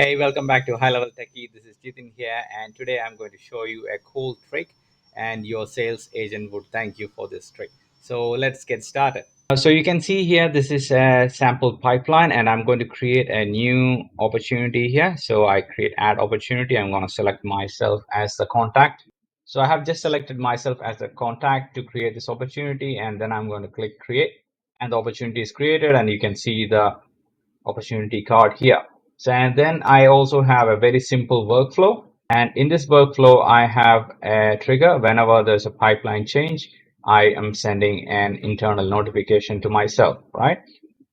Hey, welcome back to High Level Techie. This is Jitin here, and today I'm going to show you a cool trick, and your sales agent would thank you for this trick. So let's get started. So you can see here, this is a sample pipeline, and I'm going to create a new opportunity here. So I create add opportunity. I'm going to select myself as the contact. So I have just selected myself as the contact to create this opportunity, and then I'm going to click create, and the opportunity is created, and you can see the opportunity card here. So, and then I also have a very simple workflow. And in this workflow, I have a trigger. Whenever there's a pipeline change, I am sending an internal notification to myself, right?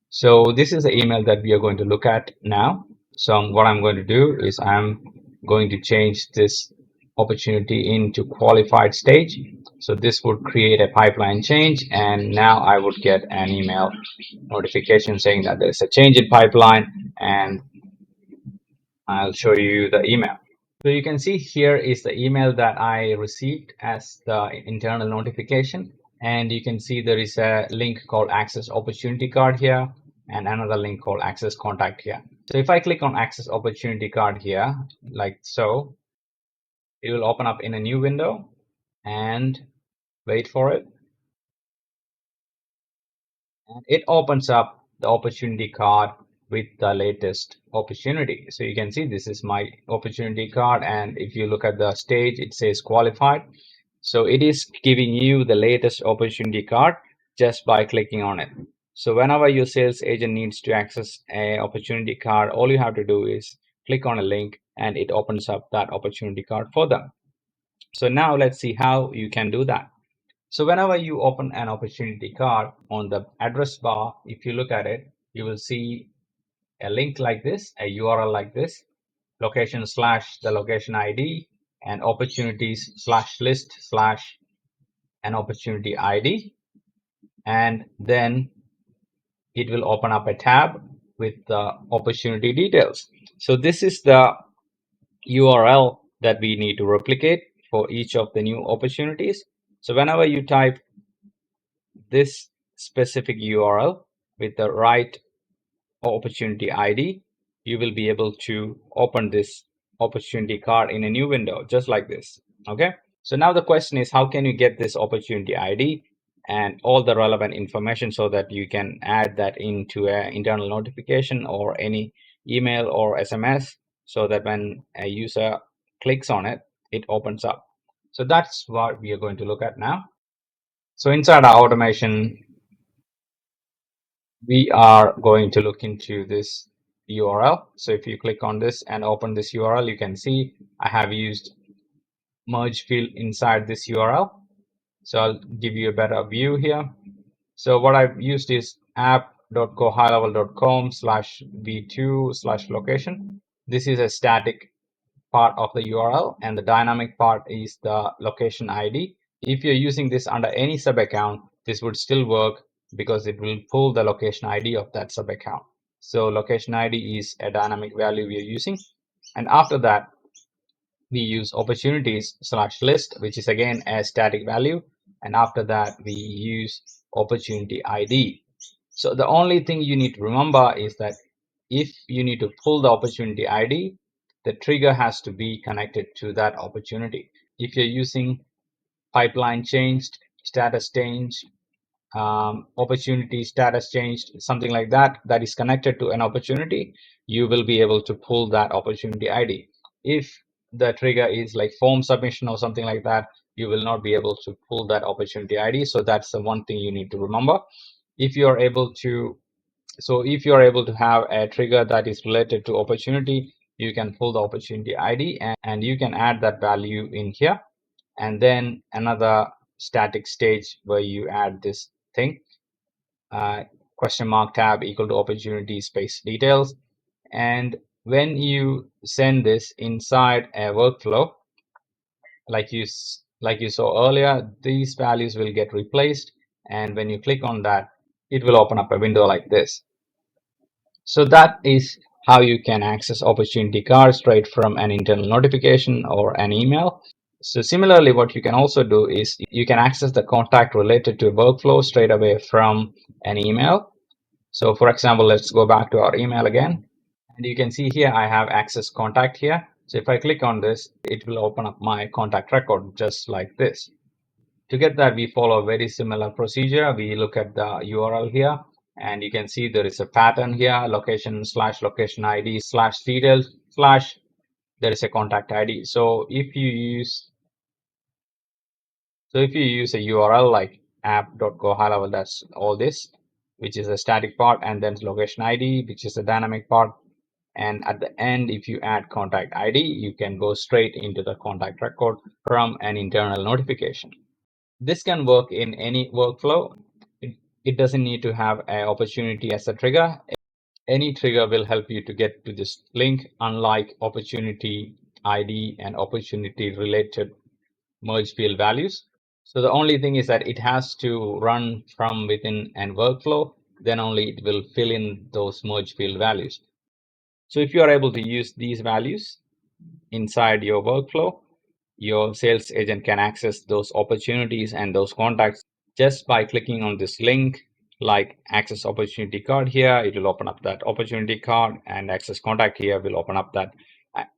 So this is the email that we are going to look at now. So what I'm going to do is I'm going to change this opportunity into qualified stage. So this would create a pipeline change, and now I would get an email notification saying that there's a change in pipeline, and I'll show you the email. So you can see here is the email that I received as the internal notification, and you can see there is a link called access opportunity card here and another link called access contact here. So if I click on access opportunity card here like so, it will open up in a new window, and wait for it, and it opens up the opportunity card with the latest opportunity. So you can see this is my opportunity card, and if you look at the stage, it says qualified. So it is giving you the latest opportunity card just by clicking on it. So whenever your sales agent needs to access a opportunity card, all you have to do is click on a link and it opens up that opportunity card for them. So now let's see how you can do that. So whenever you open an opportunity card, on the address bar, if you look at it, you will see a link like this, a URL like this, location slash the location ID, and opportunities slash list slash an opportunity ID. And then it will open up a tab with the opportunity details. So this is the URL that we need to replicate for each of the new opportunities. So whenever you type this specific URL with the right opportunity ID, you will be able to open this opportunity card in a new window, just like this. Okay. So now the question is, how can you get this opportunity ID and all the relevant information so that you can add that into an internal notification or any email or SMS, so that when a user clicks on it, it opens up. So that's what we are going to look at now. So inside our automation, we are going to look into this URL. So if you click on this and open this URL, you can see I have used merge field inside this URL. So I'll give you a better view here. So what I've used is app.gohighlevel.com/v2/location. This is a static part of the URL, and the dynamic part is the location ID. If you're using this under any sub account, this would still work because it will pull the location ID of that sub account. So location ID is a dynamic value we are using. And after that, we use opportunities slash list, which is again a static value. And after that, we use opportunity ID. So the only thing you need to remember is that if you need to pull the opportunity ID, the trigger has to be connected to that opportunity. If you're using pipeline changed, status changed, opportunity status changed, something like that, that is connected to an opportunity, you will be able to pull that opportunity ID. If the trigger is like form submission or something like that, you will not be able to pull that opportunity ID. So that's the one thing you need to remember. If you're able to if you're able to have a trigger that is related to opportunity, you can pull the opportunity ID and you can add that value in here. And then another static stage where you add this thing, question mark tab equal to opportunity space details. And when you send this inside a workflow, like you saw earlier, these values will get replaced. And when you click on that, it will open up a window like this. So that is how you can access opportunity cards straight from an internal notification or an email. So similarly, what you can also do is you can access the contact related to a workflow straight away from an email. So for example, let's go back to our email again. And you can see here I have access contact here. So if I click on this, it will open up my contact record just like this. To get that, we follow a very similar procedure. We look at the URL here, and you can see there is a pattern here, location / location ID / details / there is a contact ID. So if you use a URL like app.goHighLevel, that's all this, which is a static part, and then location ID, which is a dynamic part. And at the end, if you add contact ID, you can go straight into the contact record from an internal notification. This can work in any workflow. It doesn't need to have an opportunity as a trigger. Any trigger will help you to get to this link, unlike opportunity ID and opportunity related merge field values. So the only thing is that it has to run from within an workflow, then only it will fill in those merge field values. So if you are able to use these values inside your workflow, your sales agent can access those opportunities and those contacts just by clicking on this link, like access opportunity card here. It will open up that opportunity card, and access contact here will open up that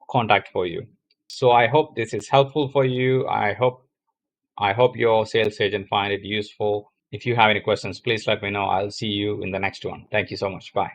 contact for you. So I hope this is helpful for you. I hope your sales agent find it useful. If you have any questions, please let me know. I'll see you in the next one. Thank you so much. Bye.